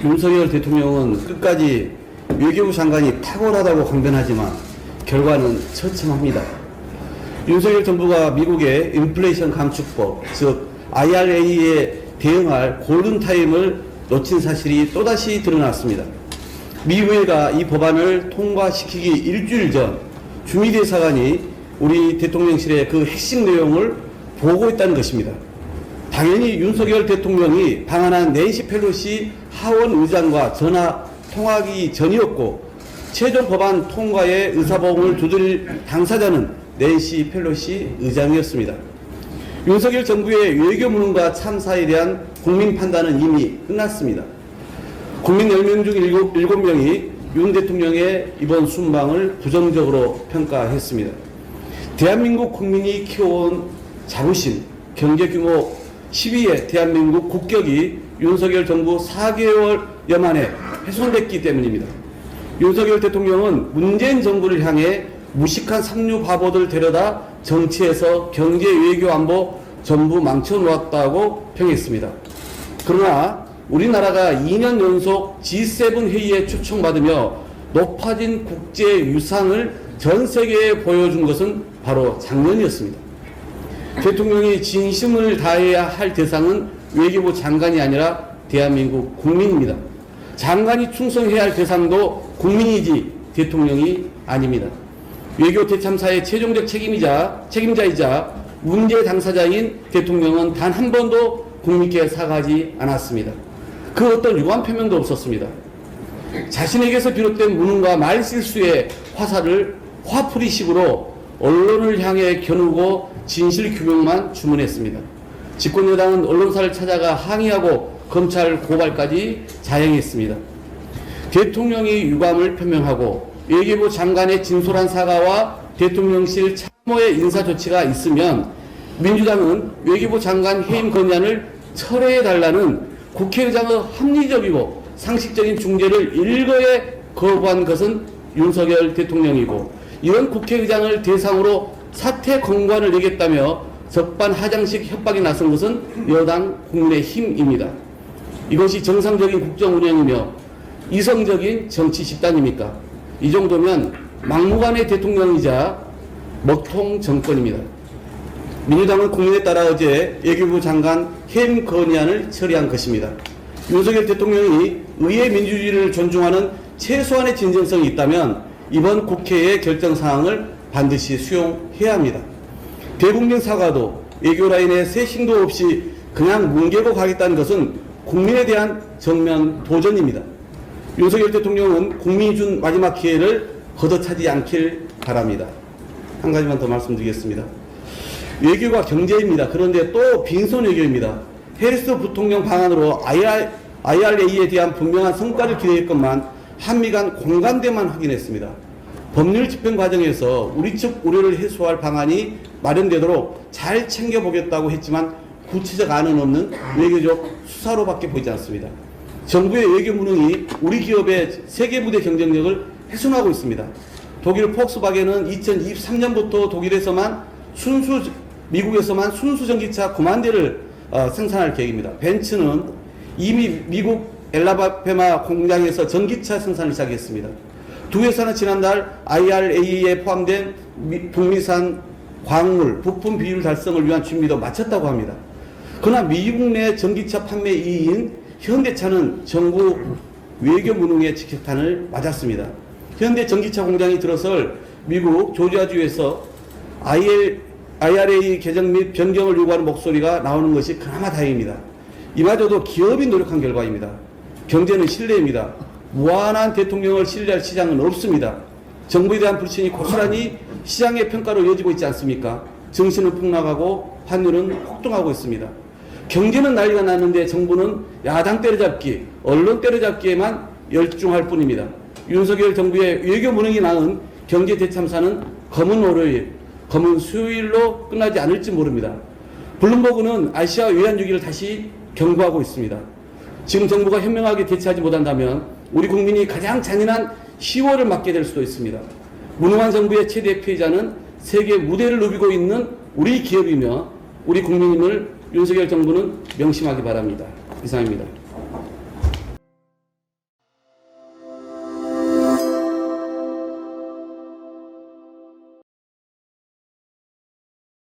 윤석열 대통령은 끝까지 외교부 장관이 탁월하다고 강변하지만 결과는 처참합니다. 윤석열 정부가 미국의 인플레이션 감축법, 즉 IRA에 대응할 골든타임을 놓친 사실이 또다시 드러났습니다. 미의회가 이 법안을 통과시키기 일주일 전 주미대사관이 우리 대통령실의 그 핵심 내용을 보고 있다는 것입니다. 당연히 윤석열 대통령이 방한한 낸시 펠로시 하원 의장과 전화 통화하기 전이었고, 최종 법안 통과의 의사봉을 두드릴 당사자는 낸시 펠로시 의장이었습니다. 윤석열 정부의 외교 무능과 참사에 대한 국민 판단은 이미 끝났습니다. 국민 10명 중 7명이 윤 대통령의 이번 순방을 부정적으로 평가했습니다. 대한민국 국민이 키워온 자부심, 경제 규모 10위의 대한민국 국격이 윤석열 정부 4개월여 만에 훼손됐기 때문입니다. 윤석열 대통령은 문재인 정부를 향해 무식한 삼류 바보들 데려다 정치에서 경제, 외교, 안보 전부 망쳐놓았다고 평했습니다. 그러나 우리나라가 2년 연속 G7 회의에 초청받으며 높아진 국제 유상을 전 세계에 보여준 것은 바로 작년이었습니다. 대통령이 진심을 다해야 할 대상은 외교부 장관이 아니라 대한민국 국민입니다. 장관이 충성해야 할 대상도 국민이지 대통령이 아닙니다. 외교 대참사의 최종적 책임자이자 문제 당사자인 대통령은 단 한 번도 국민께 사과하지 않았습니다. 그 어떤 유감 표명도 없었습니다. 자신에게서 비롯된 무능과 말실수의 화살을 화풀이식으로 언론을 향해 겨누고 진실 규명만 주문했습니다. 집권 여당은 언론사를 찾아가 항의하고 검찰 고발까지 자행했습니다. 대통령이 유감을 표명하고 외교부 장관의 진솔한 사과와 대통령실 참모의 인사 조치가 있으면 민주당은 외교부 장관 해임 건의안을 철회해달라는 국회의장의 합리적이고 상식적인 중재를 일거에 거부한 것은 윤석열 대통령이고, 이런 국회의장을 대상으로 사퇴 권고안을 내겠다며 적반하장식 협박에 나선 것은 여당 국민의힘입니다. 이것이 정상적인 국정 운영이며 이성적인 정치 집단입니까? 이 정도면 막무가내 대통령이자 먹통 정권입니다. 민주당은 국민에 따라 어제 외교부 장관 해임 건의안을 처리한 것입니다. 윤석열 대통령이 의회 민주주의를 존중하는 최소한의 진정성이 있다면 이번 국회의 결정사항을 반드시 수용해야 합니다. 대국민 사과도 외교 라인에 세심도 없이 그냥 뭉개고 가겠다는 것은 국민에 대한 정면 도전입니다. 윤석열 대통령은 국민이 준 마지막 기회를 걷어차지 않길 바랍니다. 한 가지만 더 말씀드리겠습니다. 외교가 경제입니다. 그런데 또 빈손 외교입니다. 해리스 부통령 방안으로 IRA에 대한 분명한 성과를 기대했건만 한미 간 공감대만 확인했습니다. 법률 집행 과정에서 우리 측 우려를 해소할 방안이 마련되도록 잘 챙겨보겠다고 했지만 구체적 안은 없는 외교적 수사로밖에 보이지 않습니다. 정부의 외교 무능이 우리 기업의 세계 무대 경쟁력을 훼손하고 있습니다. 독일 폭스바겐은 2023년부터 미국에서만 순수 전기차 9만 대를 생산할 계획입니다. 벤츠는 이미 미국 엘라바페마 공장에서 전기차 생산을 시작했습니다. 두 회사는 지난달 IRA에 포함된 북미산 광물 부품 비율 달성을 위한 준비도 마쳤다고 합니다. 그러나 미국 내 전기차 판매 2위인 현대차는 정부 외교 무능의 직격탄을 맞았습니다. 현대 전기차 공장이 들어설 미국 조지아주에서 IRA 개정 및 변경을 요구하는 목소리가 나오는 것이 그나마 다행입니다. 이마저도 기업이 노력한 결과입니다. 경제는 신뢰입니다. 무한한 대통령을 신뢰할 시장은 없습니다. 정부에 대한 불신이 고스란히 시장의 평가로 이어지고 있지 않습니까? 증시는 폭락하고 환율은 폭등하고 있습니다. 경제는 난리가 났는데 정부는 야당 때려잡기, 언론 때려잡기에만 열중할 뿐입니다. 윤석열 정부의 외교 무능이 낳은 경제 대참사는 검은 월요일, 검은 수요일로 끝나지 않을지 모릅니다. 블룸버그는 아시아 외환위기를 다시 경고하고 있습니다. 지금 정부가 현명하게 대처하지 못한다면 우리 국민이 가장 잔인한 10월을 맞게 될 수도 있습니다. 무능한 정부의 최대 피해자는 세계 무대를 누비고 있는 우리 기업이며 우리 국민임을 윤석열 정부는 명심하기 바랍니다. 이상입니다.